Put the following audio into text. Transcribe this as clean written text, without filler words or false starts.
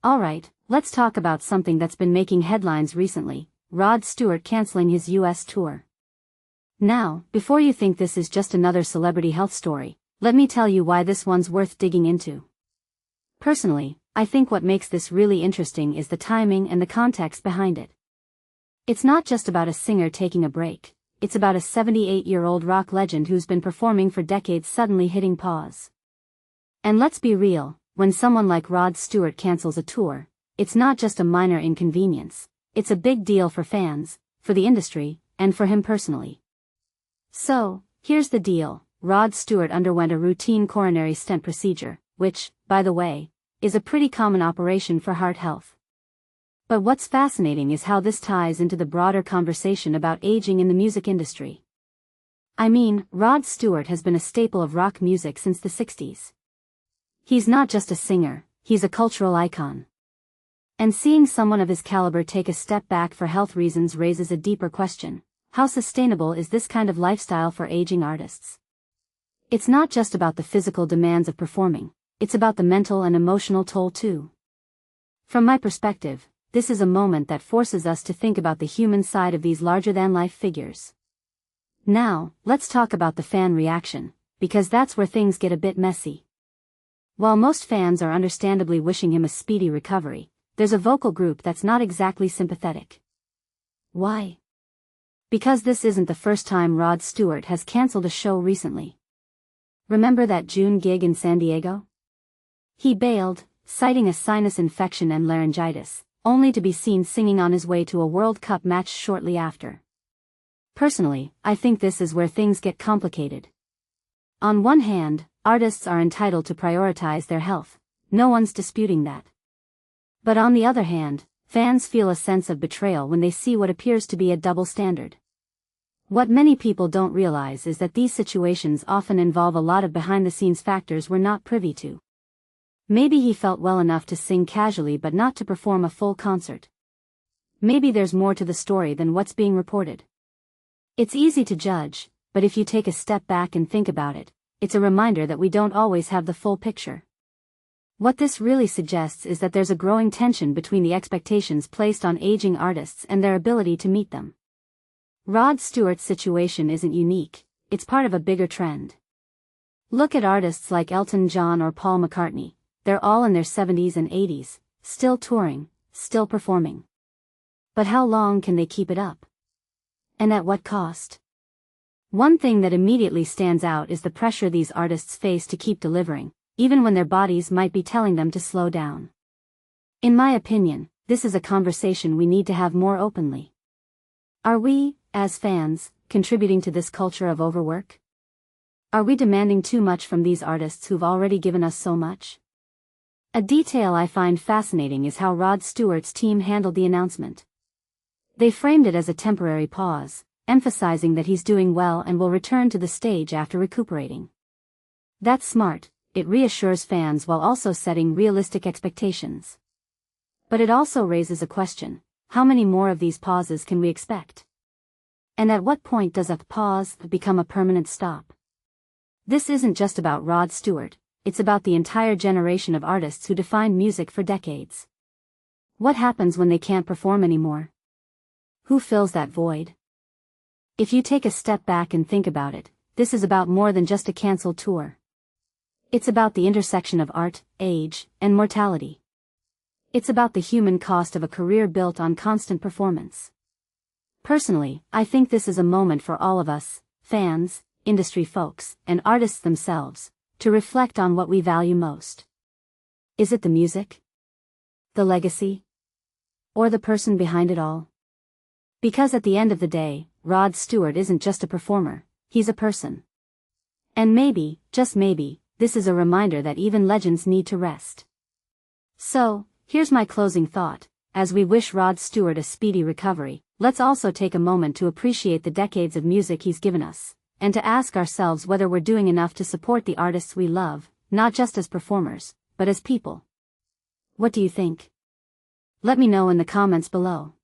Alright, let's talk about something that's been making headlines recently: Rod Stewart canceling his US tour. Now, before you think this is just another celebrity health story, let me tell you why this one's worth digging into. Personally, I think what makes this really interesting is the timing and the context behind it. It's not just about a singer taking a break, it's about a 78-year-old rock legend who's been performing for decades suddenly hitting pause. And let's be real, when someone like Rod Stewart cancels a tour, it's not just a minor inconvenience, it's a big deal for fans, for the industry, and for him personally. So, here's the deal: Rod Stewart underwent a routine coronary stent procedure, which, by the way, is a pretty common operation for heart health. But what's fascinating is how this ties into the broader conversation about aging in the music industry. I mean, Rod Stewart has been a staple of rock music since the 60s. He's not just a singer, he's a cultural icon. And seeing someone of his caliber take a step back for health reasons raises a deeper question: how sustainable is this kind of lifestyle for aging artists? It's not just about the physical demands of performing, it's about the mental and emotional toll too. From my perspective, this is a moment that forces us to think about the human side of these larger-than-life figures. Now, let's talk about the fan reaction, because that's where things get a bit messy. While most fans are understandably wishing him a speedy recovery, there's a vocal group that's not exactly sympathetic. Why? Because this isn't the first time Rod Stewart has cancelled a show recently. Remember that June gig in San Diego? He bailed, citing a sinus infection and laryngitis, only to be seen singing on his way to a World Cup match shortly after. Personally, I think this is where things get complicated. On one hand, artists are entitled to prioritize their health, no one's disputing that. But on the other hand, fans feel a sense of betrayal when they see what appears to be a double standard. What many people don't realize is that these situations often involve a lot of behind-the-scenes factors we're not privy to. Maybe he felt well enough to sing casually but not to perform a full concert. Maybe there's more to the story than what's being reported. It's easy to judge, but if you take a step back and think about it, it's a reminder that we don't always have the full picture. What this really suggests is that there's a growing tension between the expectations placed on aging artists and their ability to meet them. Rod Stewart's situation isn't unique, it's part of a bigger trend. Look at artists like Elton John or Paul McCartney. They're all in their 70s and 80s, still touring, still performing. But how long can they keep it up? And at what cost? One thing that immediately stands out is the pressure these artists face to keep delivering, even when their bodies might be telling them to slow down. In my opinion, this is a conversation we need to have more openly. Are we, as fans, contributing to this culture of overwork? Are we demanding too much from these artists who've already given us so much? A detail I find fascinating is how Rod Stewart's team handled the announcement. They framed it as a temporary pause, emphasizing that he's doing well and will return to the stage after recuperating. That's smart, it reassures fans while also setting realistic expectations. But it also raises a question: how many more of these pauses can we expect? And at what point does a pause become a permanent stop? This isn't just about Rod Stewart, it's about the entire generation of artists who defined music for decades. What happens when they can't perform anymore? Who fills that void? If you take a step back and think about it, this is about more than just a canceled tour. It's about the intersection of art, age, and mortality. It's about the human cost of a career built on constant performance. Personally, I think this is a moment for all of us, fans, industry folks, and artists themselves, to reflect on what we value most. Is it the music? The legacy? Or the person behind it all? Because at the end of the day, Rod Stewart isn't just a performer, he's a person. And maybe, just maybe, this is a reminder that even legends need to rest. So, here's my closing thought: as we wish Rod Stewart a speedy recovery, let's also take a moment to appreciate the decades of music he's given us, and to ask ourselves whether we're doing enough to support the artists we love, not just as performers, but as people. What do you think? Let me know in the comments below.